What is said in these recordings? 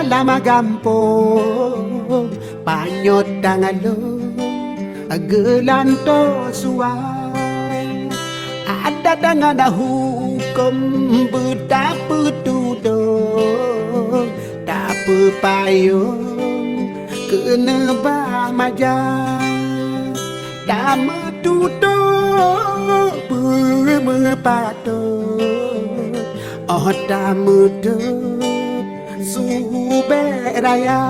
lama gampo panyot dangalo gelanto suai ada dengan hukum betapa tudung tak payung kena bamaja tak metudung bermepatut oh tak mudut suberaya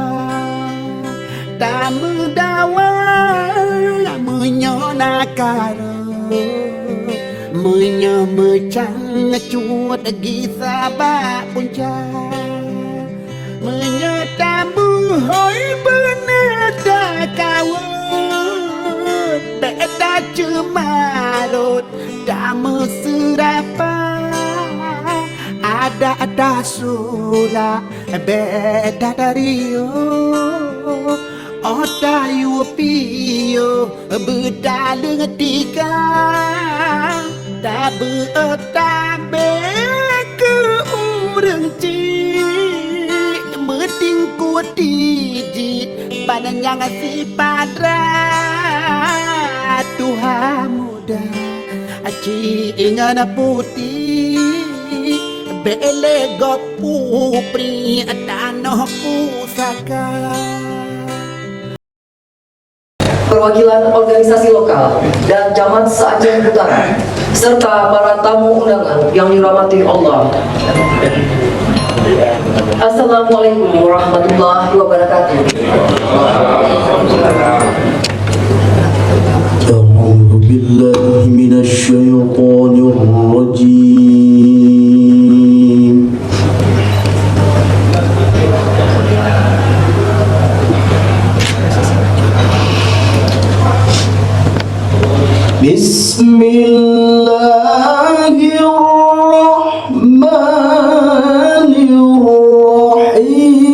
tak mendawai menyonakar menyemecang cuat gisabak puncak menyetamu hoi beneda kawat beda cemarut tak meserapa ada sula beda dari Ota yu piyo bedaleng tiga tak bertabe ke urang cik meting kutiji badan yang si padra Tuhan muda aci ingan putih bele gopu pri atanoh pusaka perwakilan organisasi lokal dan jamaat se-Aceh Utara serta para tamu undangan yang dirahmati Allah. Assalamualaikum warahmatullahi wabarakatuh. A'udzu billahi minasy syaithanir rajim. Bismillahirrahmanirrahim.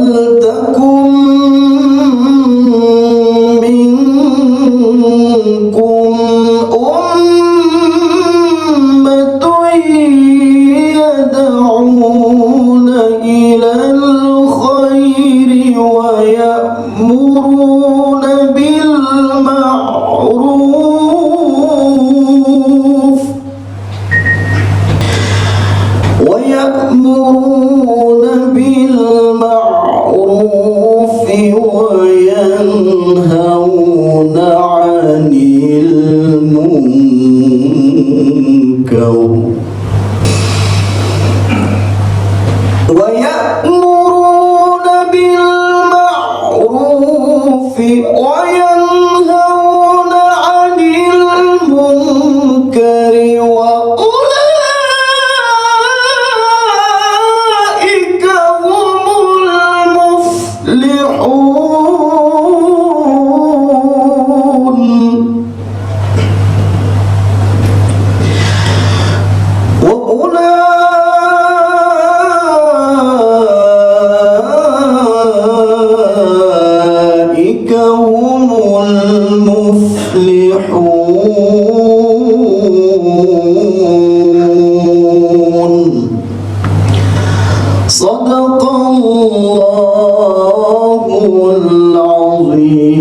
ولتكن منكم أمة يدعون إلى الخير ويأمرون بالمعروف وينهون عن المنكر ويأمرون بالمعروف وينهون عن المنكر وأولئك هم المفلحون وأولئك هم المفلحون صدق الله العظيم.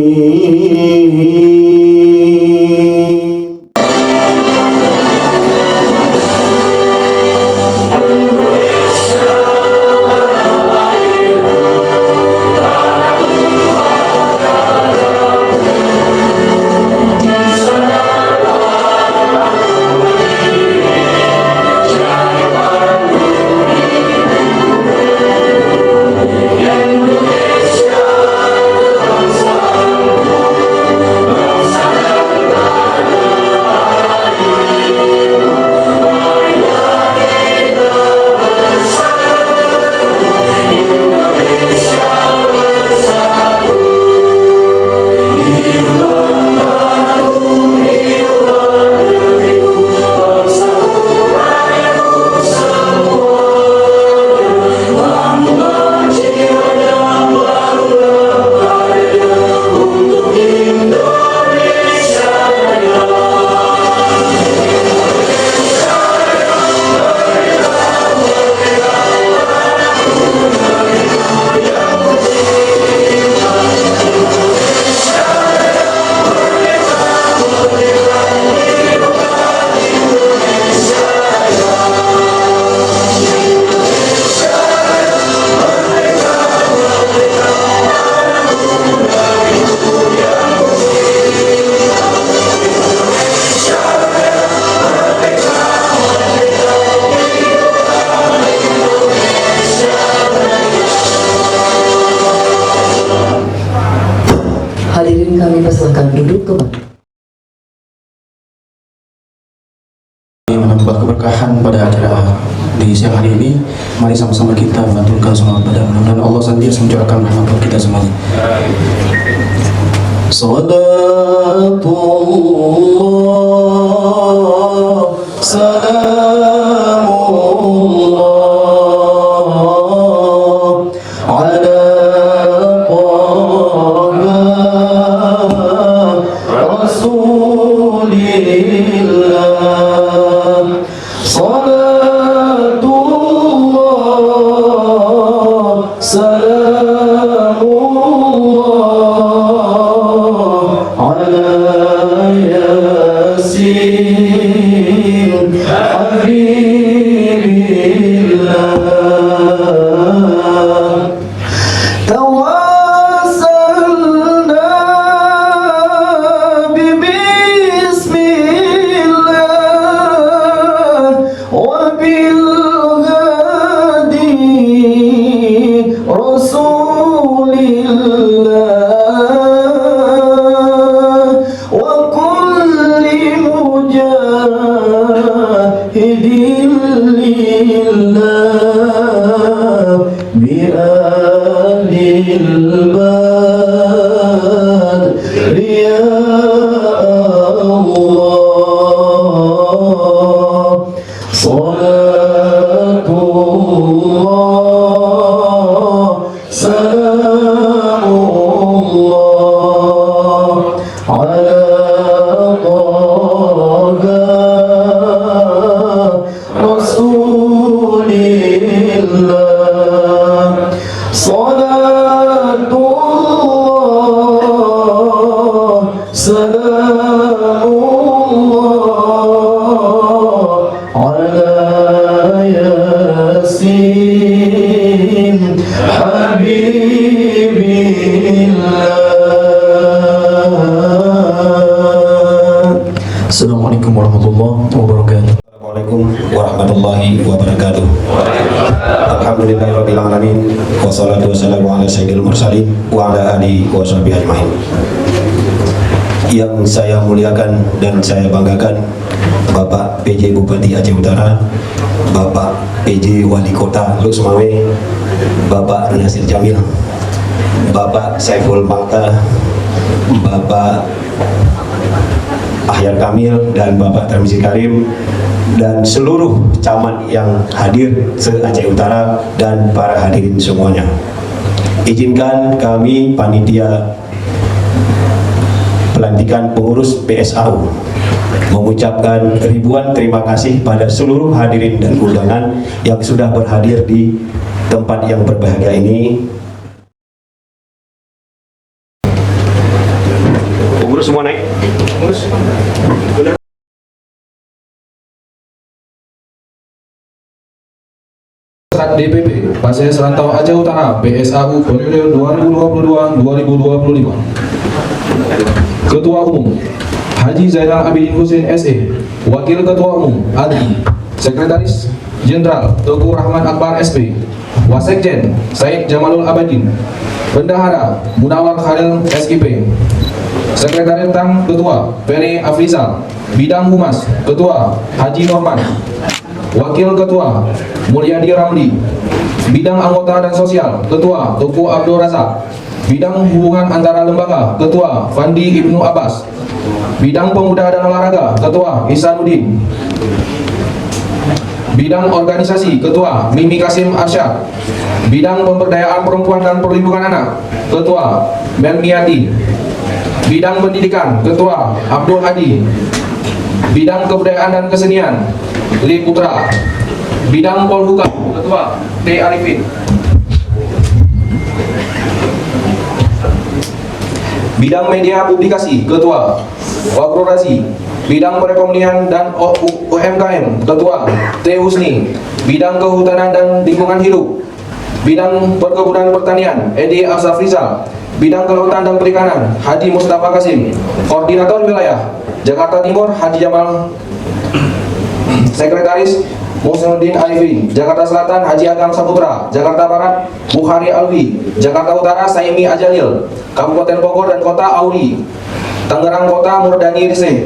Hadirin kami persilakan duduk kembali. Menambah keberkahan pada acara di siang hari ini, mari sama-sama kita mengaturkan selawat pada mudah-mudahan Allah senantiasa mencurahkan rahmat buat kita semuanya. Salatullah salamullah ala Rasulillah. Salatullah salamullah ala Yasin Habibillah. Tawassalna bismillah wa bilhadi Rasulillah wa kulli mujahidin lillah bi ahlil badr ya Allah. Salatullah salam على طه رسول الله صلاة الله سلام الله على ياسين حبيب الله. Assalamualaikum warahmatullahi wabarakatuh. Assalamualaikum warahmatullahi wabarakatuh. Alhamdulillahirabbil alamin wassalatu wassalamu ala sayyidil mursalin wa ala alihi washabihi ajmain. Yang saya muliakan dan saya banggakan Bapak PJ Bupati Aceh Utara, Bapak PJ Wali Kota Teluk Semawe, Bapak Nasir Jamil, Bapak Saiful Makta, Bapak Ahyar Kamil dan Bapak Tarmizi Karim dan seluruh camat yang hadir se-Aceh Utara dan para hadirin semuanya. Izinkan kami panitia pelantikan pengurus PSAU mengucapkan ribuan terima kasih pada seluruh hadirin dan undangan yang sudah berhadir di tempat yang berbahagia ini. Pengurus semua naik. Pengurus. Serat DPP Pasir Serantau Aceh Utara PSAU periode 2022-2025. Ketua Umum Haji Zainal Abidin Husin SE, Wakil Ketua Umum Adli, Sekretaris Jenderal Teguh Rahman Akbar SP, Wasekjen Said Jamalul Abadin, Bendahara Munawar Khalil SIP, Sekretaris Tang Ketua Ferry Afrizal, Bidang Humas Ketua Haji Norman, Wakil Ketua Mulyadi Ramli, Bidang Anggota dan Sosial Ketua Tuku Abdul Razak, Bidang Hubungan Antara Lembaga Ketua Fandi Ibnu Abbas, Bidang Pemuda dan Olahraga Ketua Ihsanuddin, Bidang Organisasi Ketua Mimi Kasim Arsyad, Bidang Pemberdayaan Perempuan dan Perlindungan Anak Ketua Melmiati, Bidang Pendidikan Ketua Abdul Hadi, Bidang Kebudayaan dan Kesenian Li Putra, Bidang Polhukam Ketua T. Arifin, Bidang Media Publikasi Ketua Wakrorasi, Bidang Perekonomian dan UMKM Ketua T. Husni, Bidang Kehutanan dan Lingkungan Hidup, Bidang Perkebunan Pertanian Edi Asafrizal, Bidang Kelautan dan Perikanan Haji Mustafa Kasim, Koordinator Wilayah Jakarta Timur Haji Jamal, Sekretaris Musnuddin Arifin, Jakarta Selatan Haji Agam Saputra, Jakarta Barat Bukhari Alwi, Jakarta Utara Saimi Ajalil, Kabupaten Bogor dan Kota Auri, Tangerang Kota Murdani Rise,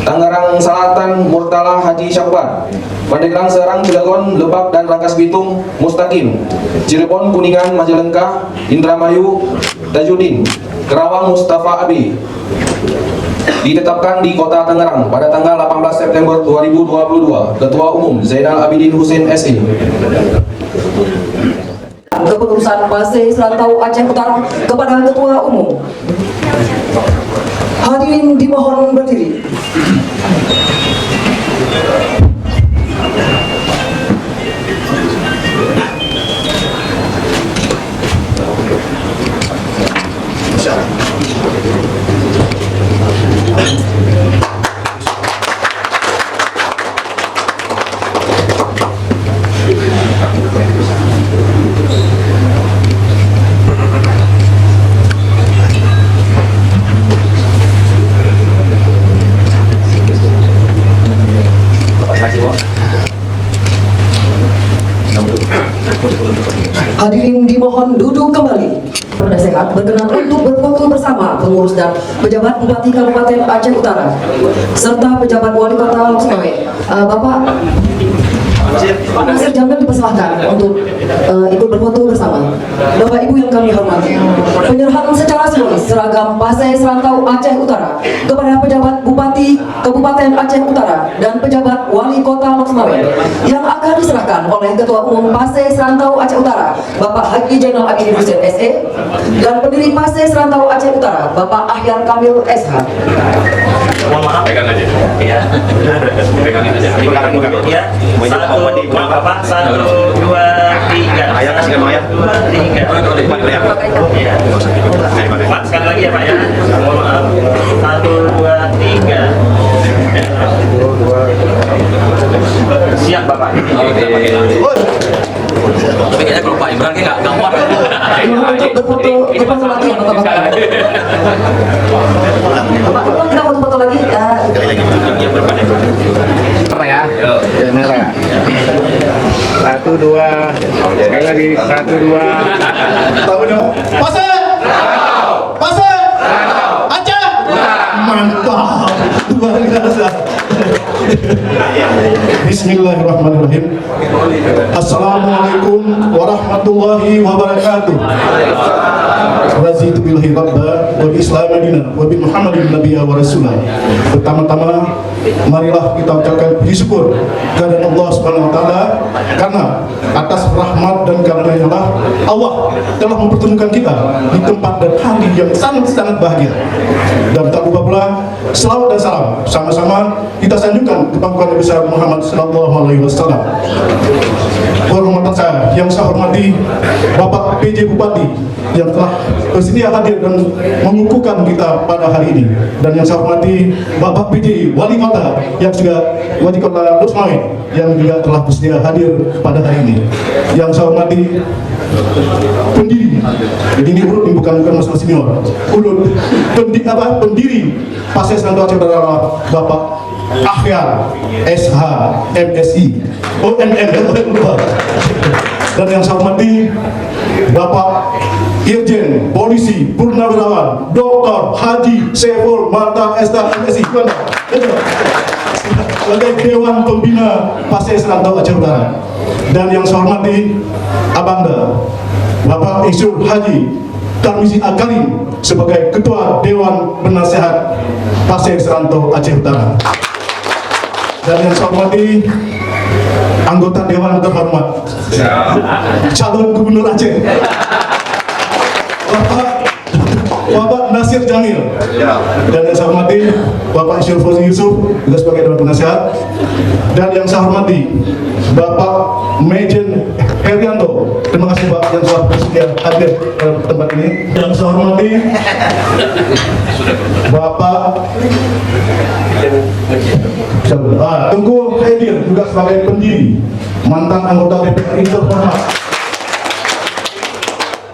Tangerang Selatan Murtala Haji Syakbar, Pandeglang Serang Cilegon Lebak dan Rangkas Bitung Mustaqim, Cirebon Kuningan Majalengka Indramayu Tajuddin, Kerawang Mustafa Abi. Ditetapkan di Kota Tangerang pada tanggal 18 September 2022. Ketua Umum Zainal Abidin Husin SE. Kepengurusan Pasir Serantau Aceh Utara kepada Ketua Umum. Hadirin dimohon berdiri. Hadirin dimohon duduk kembali. Pada sehat berkenan untuk berfoto bersama pengurus dan pejabat Bupati Kabupaten Aceh Utara serta pejabat Wali Kota Teluk Semawe. Bapak Nasir Jamil dipersilahkan untuk ikut berfoto bersama. Bapak Ibu yang kami hormati, penyerahan secara simbolis seragam Pasai Serantau Aceh Utara kepada pejabat Bupati Kabupaten Aceh Utara dan pejabat Wali Kota Loksmawe yang akan diserahkan oleh Ketua Umum Pasai Serantau Aceh Utara Bapak Haji Zainal Abidin Hussein SE dan pendiri Pasai Serantau Aceh Utara Bapak Ahyar Kamil SH. Mohon maaf, pegang aja. Iya. Pegangin aja. Pegang ya. Satu, Bapak. 1, 2, 3. Ayah kasih nama ayah. 2, 3. Iya. Pak, sekali lagi ya Pak ya. Mohon maaf. 1, 2, 3. Siap Bapak. Oke. Tapi kayaknya kalau Pak Imran kayak nggak muat. Untuk berfoto lagi ya Bapak-Bapak. Bapak, kita foto-foto lagi ya. Ya, merah. 1, 2, sekali lagi 1, 2. Pasar Aceh mantap, luar biasa. Bismillahirrahmanirrahim. Assalamualaikum warahmatullahi wabarakatuh. Razitu billahi rabba wa bi islami dinan wa bi muhammadin nabiyya wa rasulah. Pertama-tama marilah kita ucapkan puji syukur kepada Allah Subhanahu wa taala karena atas rahmat dan karunia-Nya Allah telah mempertemukan kita di tempat dan hari yang sangat-sangat bahagia. Dan tak lupa pula selawat dan salam sama-sama kita sanjungkan ke pangkuan Nabi besar Muhammad sallallahu alaihi wasallam. Penghormatan saya yang saya hormati Bapak PJ Bupati yang telah bersedia hadir dan mengukuhkan kita pada hari ini, dan yang saya hormati Bapak PJ Wali Kota yang juga Wali Kota Loksmawe yang juga telah bersedia hadir pada hari ini. Yang saya hormati pendiri, jadi ini urut bukan masalah senior, urut pendiri Pasai Serantau Aceh Utara Bapak Ahyar SH MSI dan yang saya hormati Bapak Irjen Polisi Purnawirawan Dr. Haji Saiful Mata SH MSI sebagai Dewan Pembina Pasai Serantau Aceh Utara. Dan yang saya hormati Abangda Bapak Isyur Haji Tarmizi Akarim sebagai Ketua Dewan Penasehat Pasai Serantau Aceh Utara. Dan yang saya hormati anggota Dewan terhormat calon Gubernur Aceh Bapak Nasir Jamil. Dan yang saya hormati Bapak Isyur Fauzi Yusuf juga sebagai Dewan Penasehat. Dan yang saya hormati Bapak Mejen Herianto, terima kasih Pak yang telah bersedia hadir dalam tempat ini. Yang saya hormati Bapak Tengku Hedir juga sebagai pendiri, mantan anggota DPR terhormat.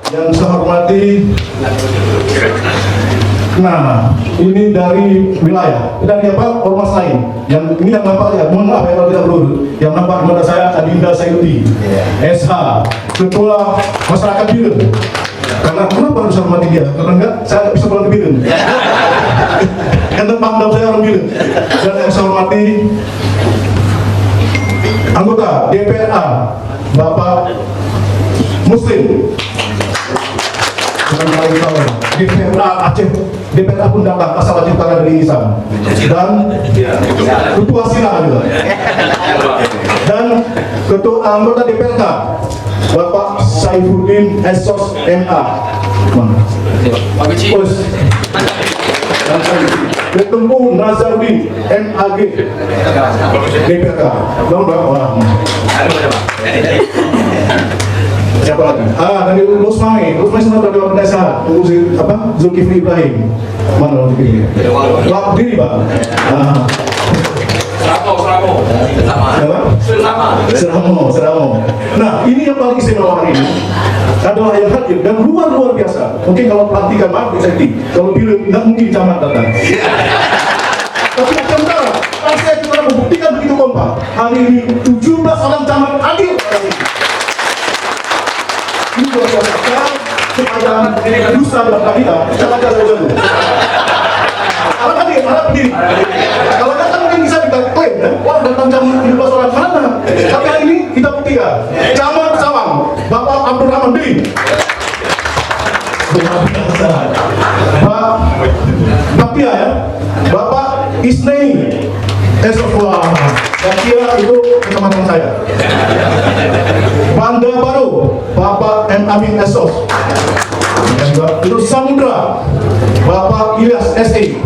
Yang saya hormati, nah ini dari wilayah, dari apa ormas lain. Yang ini yang nampak ya, mohon maaf ya kalau tidak berurut. Yang nampak kepada saya Adinda Sayuti, SH, Ketua Masyarakat Biren. Karena kenapa harus hormati dia? Karena enggak, saya nggak bisa pulang ke Biren. Karena pangdam saya orang Biren. Dan yang saya hormati anggota DPRA Bapak Muslim. DPRA Aceh, DPRA pun datang asal Aceh Utara dari Islam. Dan Ketua Sila juga. Dan Ketua anggota DPRK Bapak Saifuddin Esos MA. Dan Ketumpu Nazarudin MAG DPRK. Siapa lagi? Dari Loksmawe semua Dewan Penasehat, Zulkifli Ibrahim. Mana Zulkifli? Pak diri Pak. Seramo. Nah, ini yang paling istimewa hari ini adalah yang hadir dan luar biasa. Mungkin kalau pelantikan maaf bisa kalau Biren nggak mungkin camat datang. Tapi Aceh Utara, Aceh Utara membuktikan begitu kompak. Hari ini 17 orang camat hadir. Ini luar biasa. Kepada dusta dan kita, jangan dulu. Kalau hadir, berdiri. Kalau datang mungkin bisa kita klaim, wah datang jam 17 orang mana? Tapi hari ini kita buktikan. Camat Sawang, Bapak Abdurrahman Bili. Luar biasa. Baktia ya, Bapak Isnei Esofwa. Baktia itu kecamatan saya. Banda Baru, Bapak M. Amin Esof. Itu Samudra, Bapak Ilyas S.E.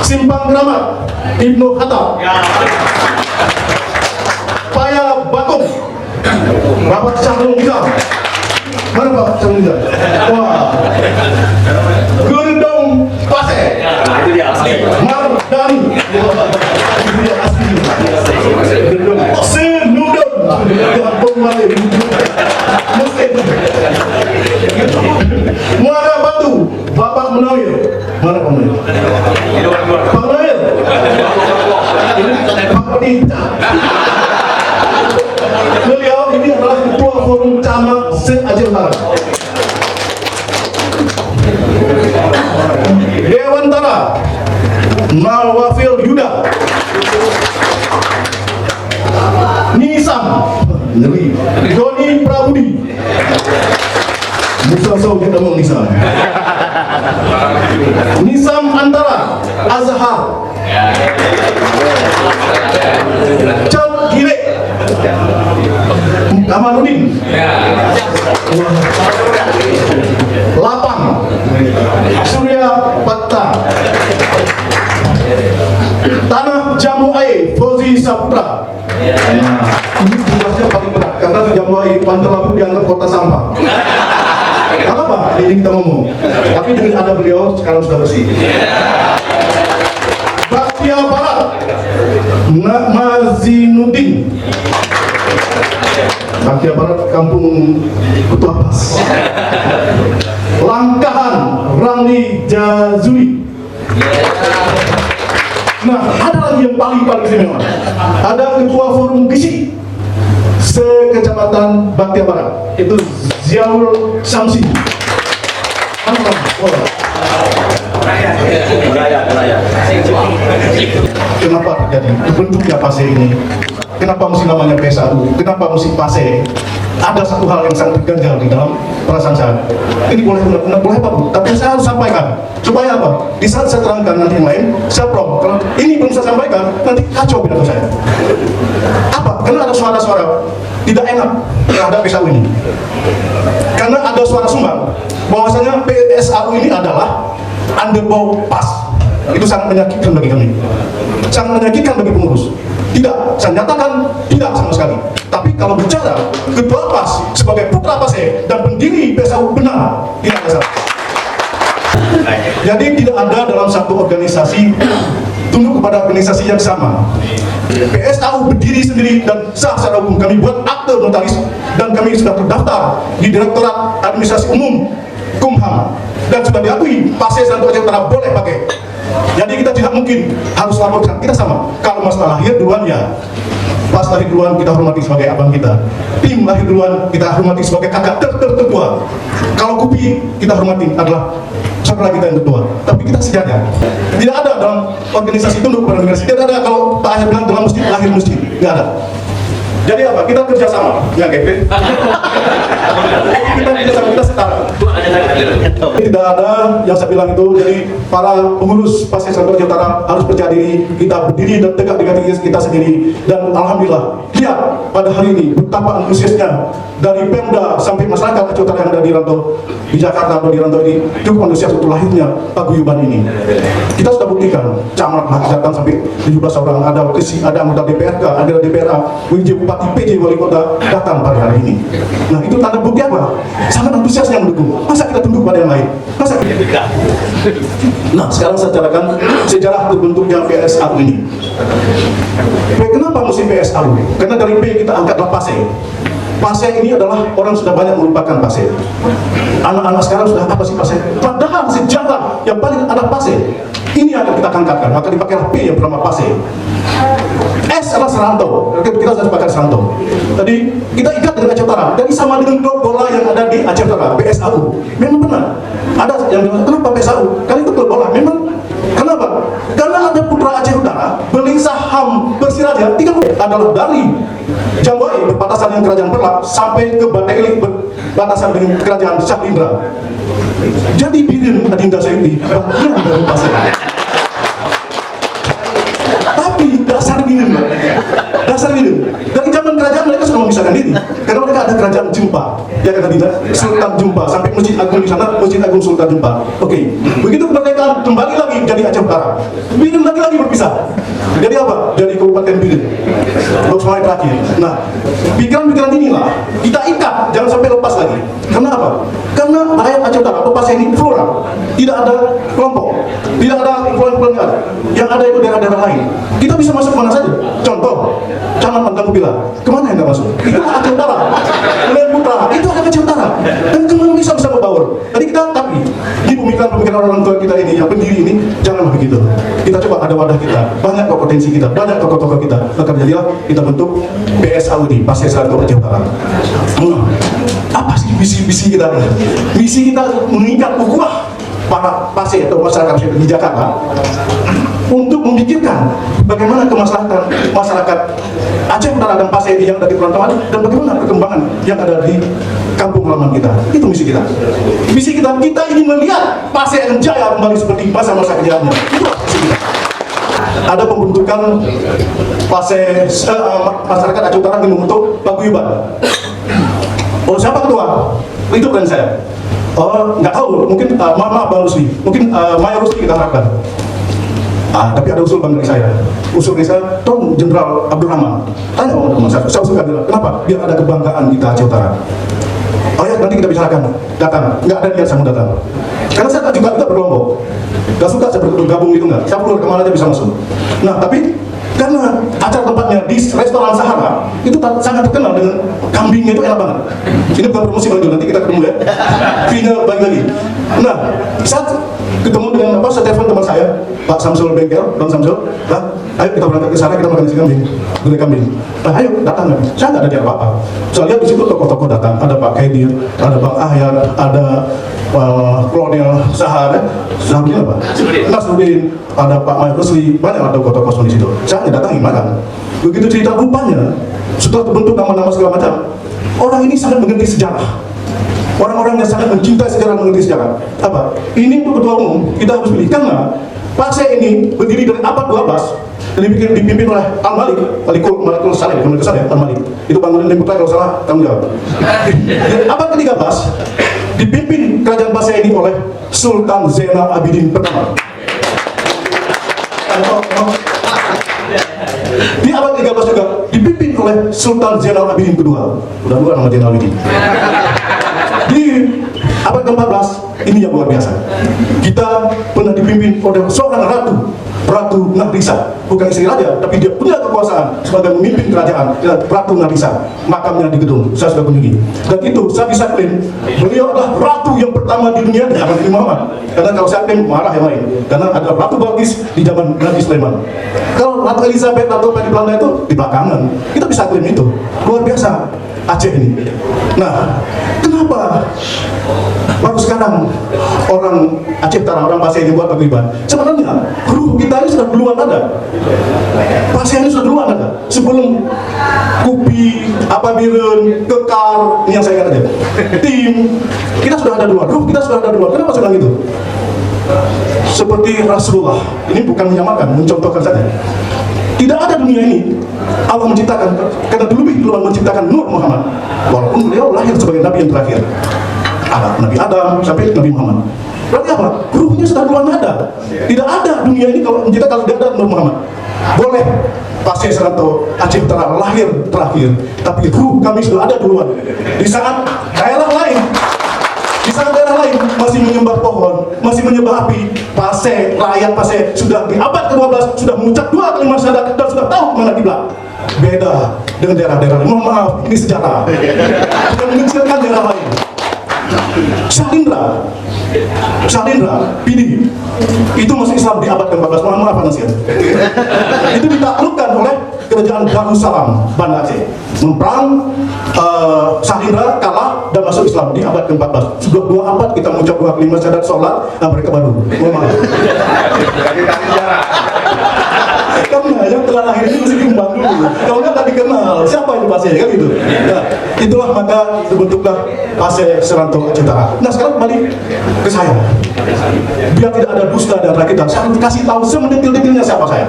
Simpang Keramat, Ibnu Hatta. Paya Batung, Bapak Syahrul Nizam. Mana Bapak Syahrul Nizam? Wah. Gendong Pase. Itu dia asli. Mardani. Itu dia asli. Gendong Senudon. Muara Batu, Bapak Munawir. Mana Pak Munawir? Pak Munawir. Pak Penita. Beliau ini adalah Ketua Forum Camat se-Aceh Utara. Dewantara Nawafil Yuda. Nisam Ngeri Doni Prabudi. Musa kita mau Nisam. Nisam Antara Azhar. Cat Gile Kamarudin. Lapang Surya Patta. Tanah Jamu Air Fauzi Saputra. Ini tugasnya paling berat karena Jamu Air Pantai Labu dianggap kota sampah. Apa ini kita ngomong, tapi dengan ada beliau sekarang sudah bersih. Baktia Barat Mazinuddin. Baktia Barat Kampung Kutu Abbas. Langkahan Ramli Jazuli. Nah, ada lagi yang paling istimewa. Ada Ketua Forum Gisi se-Kecamatan Baktia Barat, itu Ziaul Samsi. Kenapa terjadi bentuknya PASE ini? Kenapa mesti namanya PSAU? Kenapa mesti PASE? Ada satu hal yang sangat ganjal di dalam perasaan saya. Ini boleh Pak Bu, tapi saya harus sampaikan. Supaya apa? Di saat saya terangkan nanti yang lain, saya prom. Kalau ini belum saya sampaikan, nanti kacau pidato saya. Apa? Karena ada suara-suara tidak enak terhadap PSAU ini. Karena ada suara sumbang bahwasanya PSAU ini adalah underbau PAS. Itu sangat menyakitkan bagi kami, sangat menyakitkan bagi pengurus. Tidak, saya nyatakan tidak sama sekali. Tapi kalau bicara Ketua PAS sebagai putra PASE dan pendiri PSAU benar, tidak ada salah. Jadi tidak ada dalam satu organisasi tunduk kepada organisasi yang sama. PSAU berdiri sendiri dan sah secara hukum. Kami buat akte notaris dan kami sudah terdaftar di Direktorat Administrasi Umum Kumham dan sudah diakui PASE dan Aceh Utara boleh pakai. Jadi kita tidak mungkin harus laporkan, kita sama. Kalau masalah lahir duluan ya, pas lahir duluan kita hormati sebagai abang kita. Tim lahir duluan kita hormati sebagai kakak tertua. Kalau Kupi kita hormati adalah saudara kita yang tertua. Tapi kita sejajar. Tidak ada dalam organisasi tunduk pada organisasi. Tidak ada kalau Pak Ayah bilang dalam masjid lahir masjid. Tidak ada. Jadi apa? Kita kerjasama dengan GP. kita kerjasama, kita setara. Tidak ada yang saya bilang itu. Jadi para pengurus PASE Aceh Utara harus percaya diri. Kita berdiri dan tegak dengan diri kita sendiri. Dan alhamdulillah, lihat pada hari ini betapa antusiasnya dari Pemda sampai masyarakat Aceh Utara yang ada di rantau di Jakarta atau di rantau ini cukup antusias untuk lahirnya paguyuban ini. Kita sudah buktikan, camat datang sampai 17 orang, ada anggota DPRK, ada DPRA, Bupati PJ Wali Kota datang pada hari ini. Nah, itu tanda bukti apa? Sangat antusiasnya mendukung. Masa kita tunduk pada yang lain? Masa kita... Nah, sekarang saya ceritakan sejarah terbentuknya PSAU ini. Kenapa mesti PSAU? Karena dari P kita angkatlah PASE. PASE ini adalah orang sudah banyak melupakan PASE. Anak-anak sekarang sudah apa sih PASE? Padahal sejarah yang paling ada PASE. Ini yang kita angkatkan, maka dipakailah P yang bernama PASE. S adalah serantau, kita sudah pakai serantau. Tadi kita ikat dengan Aceh Utara, jadi sama dengan klub bola yang ada di Aceh Utara, PSAU. Memang benar. Ada yang bilang, kenapa PSAU? Karena itu klub bola, memang. Kenapa? Karena ada putra Aceh Utara beli saham Persiraja 30 adalah dari Jambuai berbatasannya dengan kerajaan Perlak sampai ke Batelik berbatasan dengan kerajaan Syah Indra. Jadi Birin Adinda Saidi bagian dari Pasir. Tapi dasar Birin, dari zaman kerajaan mereka sudah memisahkan diri karena mereka ada kerajaan Jempa, ya kata tidak, Sultan Jempa, sampai Masjid Agung di sana, Masjid Agung Sultan Jempa. Oke, begitu kemerdekaan kembali lagi jadi Aceh Utara, Birin lagi berpisah. Jadi apa? Jadi Kabupaten Birin. Untuk semuanya terakhir. Nah, pikiran-pikiran inilah kita ikat, jangan sampai lepas lagi. Karena apa? Karena rakyat Aceh Utara atau Pasir ini plural, tidak ada kelompok, tidak ada kumpulan-kumpulan yang ada itu daerah-daerah lain. Kita bisa masuk mana saja. Contoh, Camat Pantang Kupila, kemana yang nggak masuk? Itu Aceh Utara, Len Putra, itu ada Aceh Utara. Dan kemana bisa berbaur. Jadi kita tapi di pemikiran-pemikiran orang tua kita ini, yang pendiri ini, jangan begitu. Kita coba ada wadah kita, banyak kompetensi kita, banyak tokoh-tokoh kita. Maka jadilah kita bentuk PSAUD, Pasir Selatan Aceh Utara. Apa sih misi kita? Misi kita mengikat ukhuwah para pasir atau masyarakat di Jakarta untuk memikirkan bagaimana kemaslahatan masyarakat Aceh Utara dan Pasir yang ada di perantauan dan bagaimana perkembangan yang ada di kampung halaman kita. Itu misi kita. Misi kita ingin melihat Pasir yang jaya kembali seperti masa-masa kejayaannya. Itu misi kita. Ada pembentukan masyarakat Aceh Utara yang membentuk paguyuban. Oh, siapa ketua? Itu plan saya. Oh, nggak tahu, mungkin maaf Bang Rusli, mungkin Maya Rusli kita harapkan. Tapi ada usul Bang dari saya. Usul dari saya, Tom Jenderal Abdurrahman. Tanya teman saya usulkan kenapa? Biar ada kebanggaan kita Aceh Utara. Oh ya, nanti kita bicarakan. Datang, nggak ada niat saya mau datang. Karena saya juga berkelompok. Gak suka saya bergabung gitu nggak. Saya keluar kemana aja bisa masuk. Nah, tapi karena acara tempatnya di restoran Sahara itu sangat terkenal dengan kambingnya itu enak banget. Ini bukan promosi Bang Jo, nanti kita ketemu ya. Fee-nya bagi lagi. Nah, saat ketemu dengan telepon teman saya, Pak Samsul Bengkel, Bang Samsul, ayo kita berangkat ke sana, kita makan nasi kambing, gulai kambing. Nah, ayo datang kan. Saya nggak ada di apa-apa. Saya lihat di situ tokoh-tokoh datang, ada Pak Kaidir, ada Bang Ahyan, ada Kolonel Sahara, Nasruddin, ada Pak Maya Rusli, banyak ada tokoh-tokoh di situ. Saya datangi makan. Begitu cerita rupanya, setelah terbentuk nama-nama segala macam, orang ini sangat mengerti sejarah. Orang-orang yang sangat mencintai sejarah, mengerti sejarah. Apa? Ini untuk ketua umum kita harus pilih karena Pasir ini berdiri dari abad 12 dan dipimpin oleh Al-Malik, Malikul Saleh, Al-Malik. Itu bangunan Len Putra kalau salah tanggung jawab. Abad ke-13 dipimpin kerajaan Pasir ini oleh Sultan Zainal Abidin pertama. Di abad ke-13 juga dipimpin oleh Sultan Zainal Abidin kedua. Udah dua nama Zainal Abidin. Di abad ke-14 ini yang luar biasa. Kita pernah dipimpin oleh seorang Ratu Nafisa, bukan istri raja, tapi dia punya kekuasaan sebagai pemimpin kerajaan, Ratu Nafisa. Makamnya di gedung, saya sudah kunjungi. Dan itu saya bisa klaim, beliau adalah ratu yang pertama di dunia di zaman Nabi Muhammad. Karena kalau saya klaim marah yang lain, karena ada Ratu Balkis di zaman Nabi Sulaiman. Kalau Ratu Elizabeth atau di Belanda itu di belakangan, kita bisa klaim itu. Luar biasa Aceh ini. Nah, kenapa baru sekarang orang Aceh Utara, orang Pasir ini buat paguyuban? Sebenarnya ruh kita ini sudah duluan ada. Pasir ini sudah duluan ada. Sebelum Kupi, Biren, Kekar, ini yang saya ingat aja. Tim, kita sudah ada duluan. Ruh kita sudah ada duluan. Kenapa saya bilang gitu? Seperti Rasulullah. Ini bukan menyamakan, mencontohkan saja. Tidak ada dunia ini Allah menciptakan, karena duluan menciptakan Nur Muhammad. Walaupun beliau lahir sebagai Nabi yang terakhir. Ada Nabi Adam sampai Nabi Muhammad. Berarti apa? Ruhnya sudah duluan ada. Tidak ada dunia ini kalau menciptakan tidak ada Nur Muhammad. Boleh Pasir atau Aceh Utara lahir terakhir, tapi ruh kami sudah ada duluan. Di saat daerah lain masih menyembah pohon, masih menyembah api, rakyat Pasir sudah di abad ke-12 sudah mengucap 2 kalimat syahadat dan sudah tahu kemana kiblat. Beda dengan daerah-daerah lain. Mohon maaf, ini sejarah. Bukan mengecilkan daerah lain. Syalindra, Pidi, itu masih Islam di abad ke-14. Mohon maaf Nasihat. Itu ditaklukkan oleh kerajaan Darussalam, Banda Aceh. Memperang Syalindra kalah dan masuk Islam di abad ke-14. Sudah 2 abad kita mengucap 2 kalimat syahadat sholat, mereka baru. Mohon maaf. Karena yang telah lahir ini mesti diumbar dulu. Kalau nggak dikenal, siapa itu Pase kan gitu. Nah, itulah maka dibentuklah Pase Seranto Aceh Utara. Nah sekarang kembali ke saya. Biar tidak ada dusta dan rakitan, saya kasih tahu semendetil-detilnya siapa saya.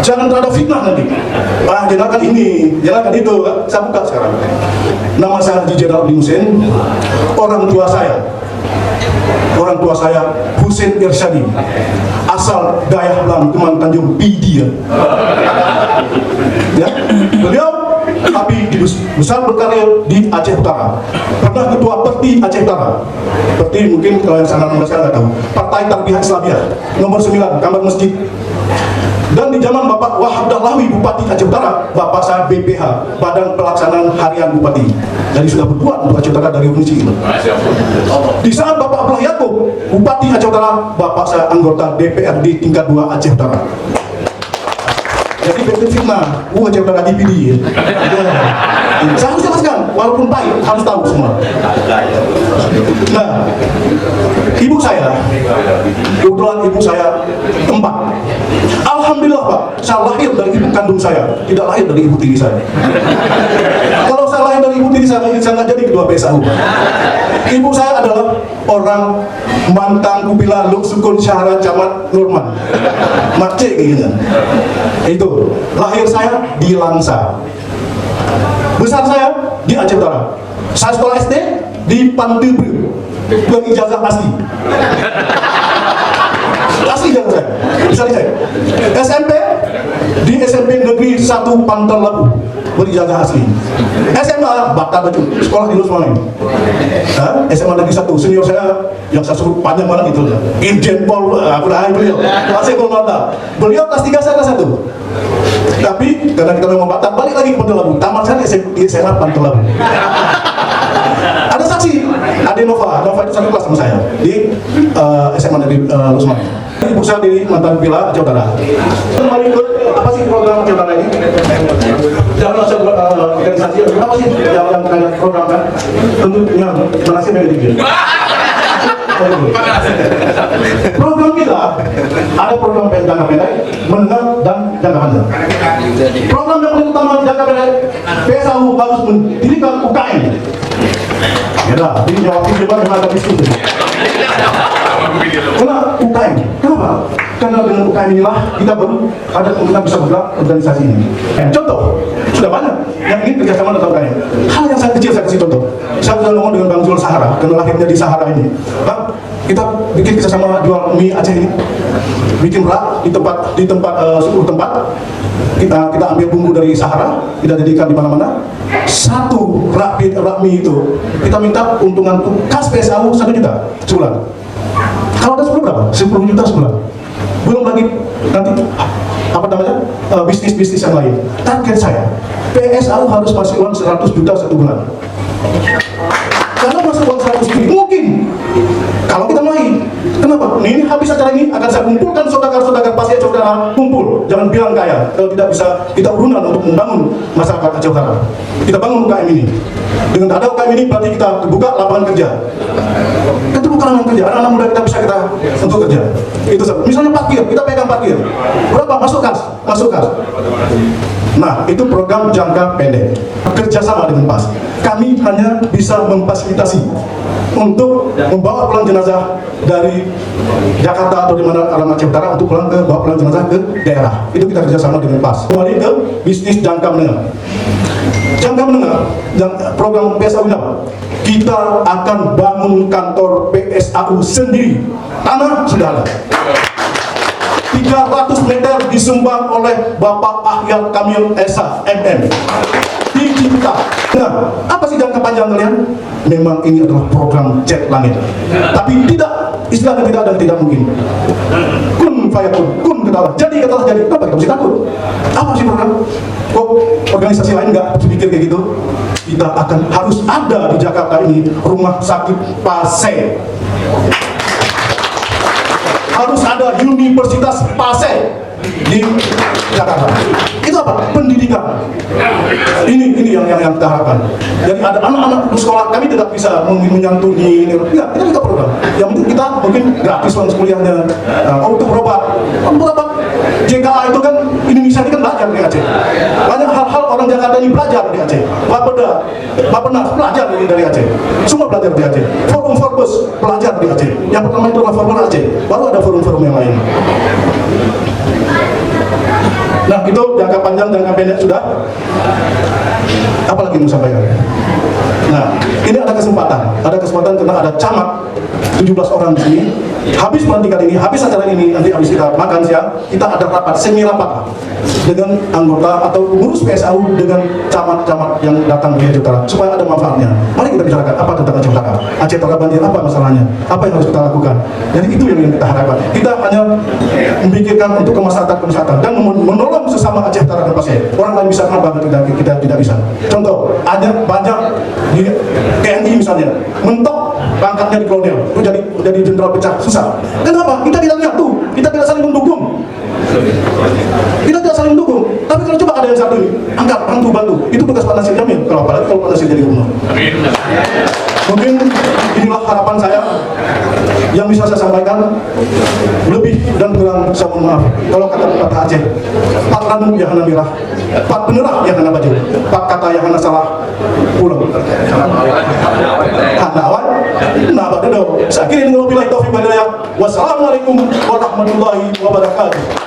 Jangan terhadap fitnah nanti. Jenarkan ini, jenarkan itu. Saya buka sekarang. Nama saya Haji Jenderal Abidin Hussein. Orang tua saya Hussein Irsyadi, asal Dayah Lam, Kemang Tanjung Pidi. Ya, beliau tapi besar berkarya di Aceh Utara. Pernah ketua Perti Aceh Utara. Perti mungkin kalau yang sana saya nggak tahu. Partai Tarbiyah Islamiyah nomor 9 Kamar Masjid. Dan di zaman Bapak Wahab Dahlawi Bupati Aceh Utara, Bapak saya BPH, Badan Pelaksanaan Harian Bupati. Jadi sudah berbuat untuk Aceh Utara dari Unisi. Di saat Bapak Abdullah Yaakob Bupati Aceh Utara, Bapak saya anggota DPRD tingkat 2 Aceh Utara. Jadi betul fitnah, Aceh Utara DPD. Saya harus jelaskan, walaupun baik harus tahu semua. Nah, ibu saya, kebetulan ibu saya tempat. Alhamdulillah Pak, saya lahir dari ibu kandung saya, tidak lahir dari ibu tiri saya. Kalau saya lahir dari ibu tiri saya nggak jadi ketua PSAU. Ibu saya adalah orang mantan Kupila Luk Sukun Syahra Camat Nurman, Makcik gitu. Itu lahir saya di Langsa, besar saya di Aceh Utara. Saya sekolah SD di Pantibri, ijazah asli. Asli jangan saya, bisa dicek. SMP di SMP Negeri 1 Pantal Labu, berijazah asli. SMA Bakta Baju, sekolah di Lusmane. SMA Negeri 1, senior saya yang saya suruh panjang banget itu, Irjen Pol, aku dah beliau, masih Mata. Beliau kelas 3 saya kelas 1. Tapi karena kita memang Batak, balik lagi ke Pantal Labu. Tamat saya di SMA Pantal Labu. Ada saksi, Ade Nova itu satu kelas sama saya di SMA Negeri Lusmane. Ibu saya di mantan Kupila Aceh Utara. Kembali ke apa sih program Aceh Utara ini? Jangan masuk organisasi, apa sih yang kalian programkan? Tentunya manasih medikin. Program kita ada program jangka pendek, menengah dan jangka panjang. Program yang paling utama jangka pendek, PSAU harus mendirikan UKM. Ya dah, ini jawab juga dengan ada diskusi. Kenapa UKM? Kenapa? Karena dengan UKM inilah kita bisa bergerak organisasi ini. Contoh, sudah banyak yang ingin kerjasama dengan UKM. Hal yang sangat kecil saya kasih contoh. Saya sudah ngomong dengan Bang Zul Sahara, karena lahirnya di Sahara ini. Bang, kita bikin kerjasama jual mie Aceh ini, bikin rak di tempat 10 tempat. Kita ambil bumbu dari Sahara, kita jadikan di mana-mana. Satu rak mie itu kita minta untungan kas PSAU 1 juta sebulan. Kalau ada 10 berapa? 10 juta sebulan. Belum lagi nanti bisnis-bisnis yang lain. Target saya, PSAU harus masuk uang 100 juta 1 bulan. Kalau masuk uang 100 juta, mungkin kalau kita mulai. Kenapa? Ini habis acara ini akan saya kumpulkan saudagar-saudagar Pase Aceh Utara, kumpul. Jangan bilang kaya, kalau tidak bisa kita urunan untuk membangun masyarakat Aceh Utara. Kita bangun UKM ini. Dengan ada UKM ini berarti kita buka lapangan kerja. Kita buka lapangan kerja, anak-anak muda kita untuk kerja. Itu misalnya parkir, kita pegang parkir. Berapa? Masuk kas. Nah, itu program jangka pendek. Kerjasama dengan PAS. Kami hanya bisa memfasilitasi untuk membawa pulang jenazah dari Jakarta atau di mana alam Aceh Utara untuk bawa pulang jenazah ke daerah. Itu kita kerjasama dengan PAS. Kembali ke bisnis jangka menengah. Jangka menengah, program PSAU ini apa? Kita akan bangun kantor PSAU sendiri. Tanah sudah ada. 300 meter disumbang oleh Bapak Ahyar Kamil Esa MM di Cipta. Nah, apa sih jangka panjang kalian? Memang ini adalah program jet langit. Tapi tidak, istilahnya tidak ada yang tidak mungkin. Kun fayakun, kun katalah. Jadi katalah jadi. Kenapa kita mesti takut? Apa sih program? Kok organisasi lain nggak berpikir kayak gitu? Kita akan harus ada di Jakarta ini rumah sakit Pase. Harus ada Universitas Pase. di Jakarta. Itu apa? Pendidikan. Ini yang kita harapkan. Jadi ada anak-anak di sekolah kami tidak bisa menyantuni ini. Enggak, kita juga program. Yang penting kita mungkin gratis uang kuliahnya. Untuk berobat. JKA itu kan Indonesia ini kan belajar di Aceh. Banyak hal-hal orang Jakarta ini belajar di Aceh. Bapenas belajar dari Aceh. Semua belajar di Aceh. Forum Forbes belajar di Aceh. Yang pertama itu adalah forum Aceh. Baru ada forum-forum yang lain. Nah, itu jangka panjang, jangka pendek sudah. Apalagi mau sampaikan? Nah, ini ada kesempatan karena ada camat 17 orang di sini. Habis pelantikan ini, habis acara ini, nanti habis kita makan siang, kita ada rapat, semi rapat lah, dengan anggota atau pengurus PSAU dengan camat-camat yang datang dari Aceh Utara supaya ada manfaatnya. Mari kita bicarakan apa tentang Aceh Utara. Aceh Utara banjir, apa masalahnya? Apa yang harus kita lakukan? Jadi itu yang kita harapkan. Kita hanya memikirkan untuk kemaslahatan dan menolong sesama Aceh Utara dan Pasir. Orang lain bisa, kenapa kita tidak bisa? Contoh, ada banyak di TNI misalnya mentok pangkatnya di kolonel, itu jadi jenderal pecah, susah. Kenapa? Kita tidak lihat tuh, kita tidak saling mendukung. Kita tidak saling mendukung. Tapi kalau coba ada yang satu ini, angkat, bantu, itu tugas Pak Nasir Jamil. Apalagi kalau Pak Nasir jadi gubernur. Mungkin inilah harapan saya yang bisa saya sampaikan. Lebih dan kurang saya mohon maaf. Kalau kata pepatah Aceh, Pak Ranu yang hana mirah, Pak Penerah yang hana baju, Pak kata yang hana salah pulang. Hanawan, nah Pak Dedo. Saya kira ini wabillahi taufiq wal hidayah. Wassalamualaikum warahmatullahi wabarakatuh.